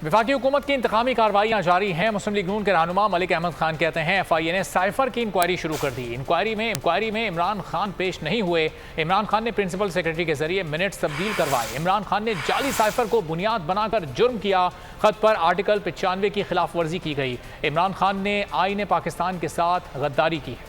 وفاقی حکومت کی انتقامی کارروائیاں جاری ہیں۔ مسلم لیگ نون کے رہنما ملک احمد خان کہتے ہیں ایف آئی اے نے سائفر کی انکوائری شروع کر دی۔ انکوائری میں عمران خان پیش نہیں ہوئے۔ عمران خان نے پرنسپل سیکرٹری کے ذریعے منٹس تبدیل کروائے۔ عمران خان نے جعلی سائفر کو بنیاد بنا کر جرم کیا۔ خط پر آرٹیکل 95 کی خلاف ورزی کی گئی۔ عمران خان نے آئین پاکستان کے ساتھ غداری کی ہے۔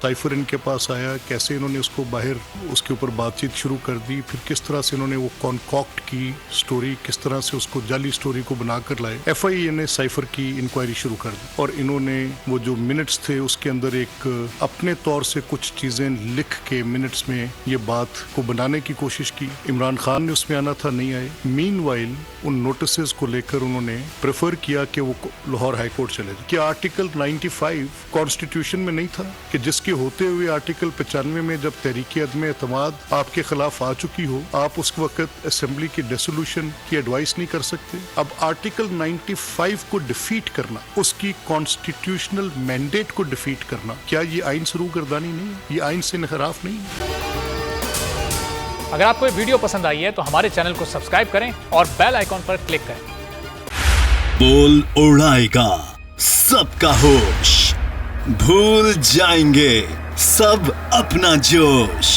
سائفر ان کے پاس آیا، کیسے انہوں نے اس کو باہر اس کے اوپر بات چیت شروع کر دی، پھر کس طرح سے انہوں نے وہ کانکاکٹ کی سٹوری، کس طرح سے اس کو جعلی سٹوری کو بنا کر لائے۔ ایف آئی اے نے سائفر کی انکوائری شروع کر دی اور انہوں نے وہ جو منٹس تھے اس کے اندر ایک اپنے طور سے کچھ چیزیں لکھ کے منٹس میں یہ بات کو بنانے کی کوشش کی۔ عمران خان نے اس میں آنا تھا، نہیں آئے۔ مین وائل ان نوٹسز کو لے کر انہوں نے پریفر کیا کہ وہ لاہور ہائی کورٹ چلے جائے۔ کیا آرٹیکل 95 کانسٹیٹیوشن میں نہیں تھا کہ جس کے ہوتے ہوئے آرٹیکل 95 میں جب تحریک عدم اعتماد آپ کے خلاف آ چکی ہو، آپ اس وقت اسمبلی کی ڈیسولوشن کی ایڈوائس نہیں کر سکتے؟ اب آرٹیکل 95 کو ڈیفیٹ کرنا، اس کی کانسٹیٹیوشنل مینڈیٹ کو ڈیفیٹ کرنا، کیا یہ آئین سے روگردانی نہیں ہے؟ یہ آئین سے انحراف نہیں ہے؟ اگر آپ کو یہ ویڈیو پسند آئی ہے تو ہمارے چینل کو سبسکرائب کریں اور بیل آئیکن پر کلک کریں۔ بول اڑائے گا سب کا ہوش، بھول جائیں گے سب اپنا جوش۔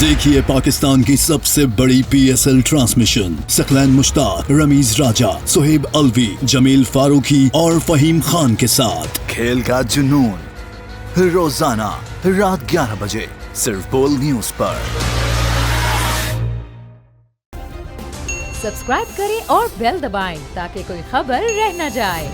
دیکھیے پاکستان کی سب سے بڑی پی ایس ایل ٹرانسمیشن ثقلین مشتاق، رمیز راجہ، سہیب الوی، جمیل فاروقی اور فہیم خان کے ساتھ کھیل کا جنون، روزانہ رات 11 بجے صرف بول نیوز پر۔ سبسکرائب کریں اور بیل دبائیں تاکہ کوئی خبر رہ نہ جائے۔